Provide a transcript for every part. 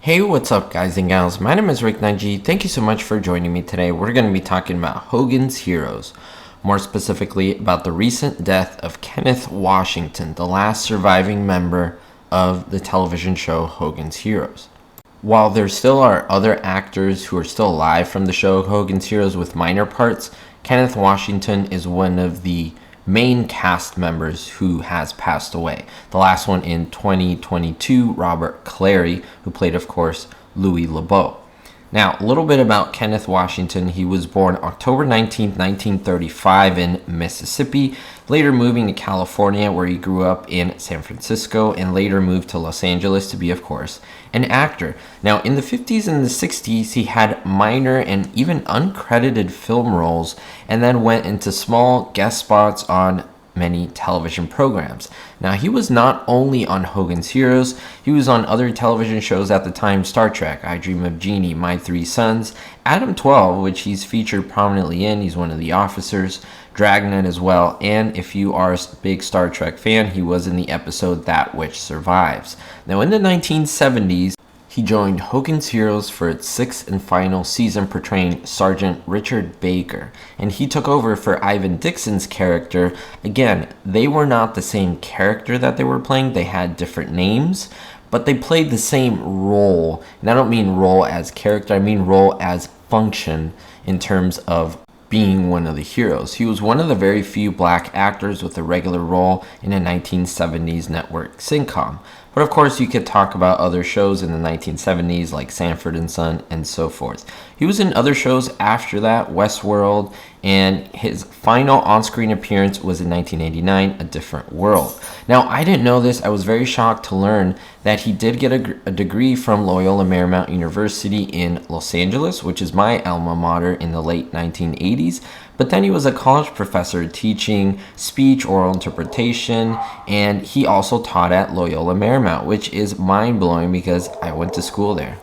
Hey, what's up guys and gals? My name is Rick Nineg. Thank you so much for joining me today. We're going to be talking about Hogan's Heroes. More specifically about the recent death of Kenneth Washington, the last surviving member of the television show Hogan's Heroes. While there still are other actors who are still alive from the show Hogan's Heroes with minor parts, Kenneth Washington is one of the main cast members who has passed away. The last one in 2022, Robert Clary, who played, of course, Louis LeBeau. Now, a little bit about Kenneth Washington. He was born October 19, 1935 in Mississippi, later moving to California where he grew up in San Francisco and later moved to Los Angeles to be, of course, an actor. Now, in the 50s and the 60s, he had minor and even uncredited film roles and then went into small guest spots on many television programs. Now, he was not only on Hogan's Heroes, he was on other television shows at the time: Star Trek, I Dream of Jeannie, My Three Sons, Adam 12, which he's featured prominently in, he's one of the officers, Dragnet as well, and if you are a big Star Trek fan, he was in the episode That Which Survives. Now, in the 1970s, he joined Hogan's Heroes for its sixth and final season, portraying Sergeant Richard Baker, and he took over for Ivan Dixon's character. Again, they were not the same character that they were playing, they had different names, but they played the same role. And I don't mean role as character, I mean role as function in terms of being one of the heroes. He was one of the very few black actors with a regular role in a 1970s network sitcom. But of course, you could talk about other shows in the 1970s like Sanford and Son and so forth. He was in other shows after that, Westworld, and his final on-screen appearance was in 1989, A Different World. Now, I didn't know this. I was very shocked to learn that he did get a degree from Loyola Marymount University in Los Angeles, which is my alma mater, in the late 1980s. But then he was a college professor teaching speech, oral interpretation, and he also taught at Loyola Marymount, which is mind-blowing because I went to school there.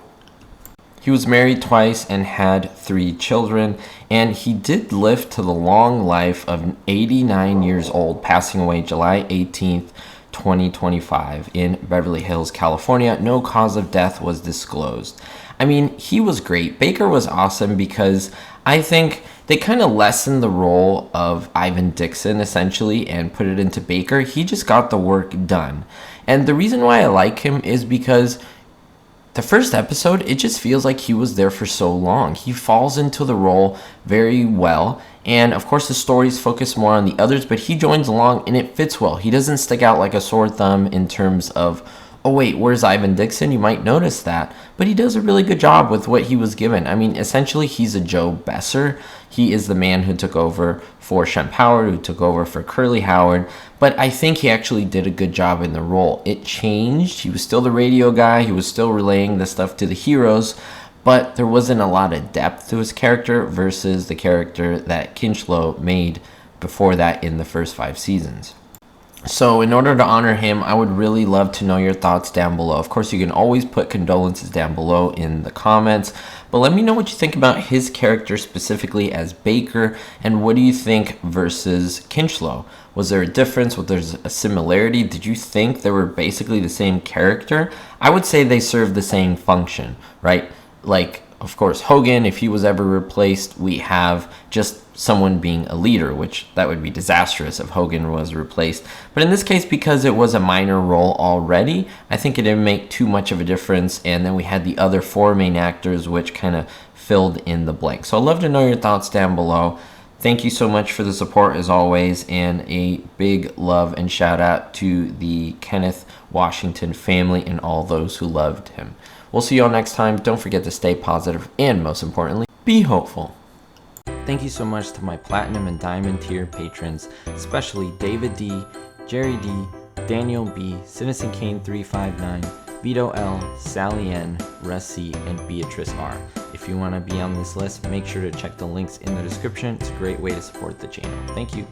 He was married twice and had 3 children, and he did live to the long life of 89 years old, passing away July 18th, 2025 in Beverly Hills, California. No cause of death was disclosed. I mean, he was great. Baker was awesome because I think they kind of lessened the role of Ivan Dixon, essentially, and put it into Baker. He just got the work done. And the reason why I like him is because the first episode, it just feels like he was there for so long. He falls into the role very well. And of course, the stories focus more on the others, but he joins along and it fits well. He doesn't stick out like a sore thumb in terms of, oh wait, where's Ivan Dixon? You might notice that. But he does a really good job with what he was given. I mean, essentially, he's a Joe Besser. He is the man who took over for Shem Howard, who took over for Curly Howard. But I think he actually did a good job in the role. It changed. He was still the radio guy. He was still relaying the stuff to the heroes. But there wasn't a lot of depth to his character versus the character that Kinchlow made before that in the first 5 seasons. So in order to honor him, I would really love to know your thoughts down below. Of course, you can always put condolences down below in the comments, but let me know what you think about his character specifically as Baker, and what do you think versus Kinchlow? Was there a difference? Was there a similarity? Did you think they were basically the same character? I would say they served the same function, right? Like, of course, Hogan, if he was ever replaced, we have just someone being a leader, which that would be disastrous if Hogan was replaced. But in this case, because it was a minor role already, I think it didn't make too much of a difference. And then we had the other 4 main actors, which kind of filled in the blank. So I'd love to know your thoughts down below. Thank you so much for the support as always, and a big love and shout out to the Kenneth Washington family and all those who loved him. We'll see you all next time. Don't forget to stay positive and, most importantly, be hopeful. Thank you so much to my Platinum and Diamond tier patrons, especially David D, Jerry D, Daniel B, Citizen Kane 359, Vito L, Sally N, Russ C, and Beatrice R. If you want to be on this list, make sure to check the links in the description. It's a great way to support the channel. Thank you.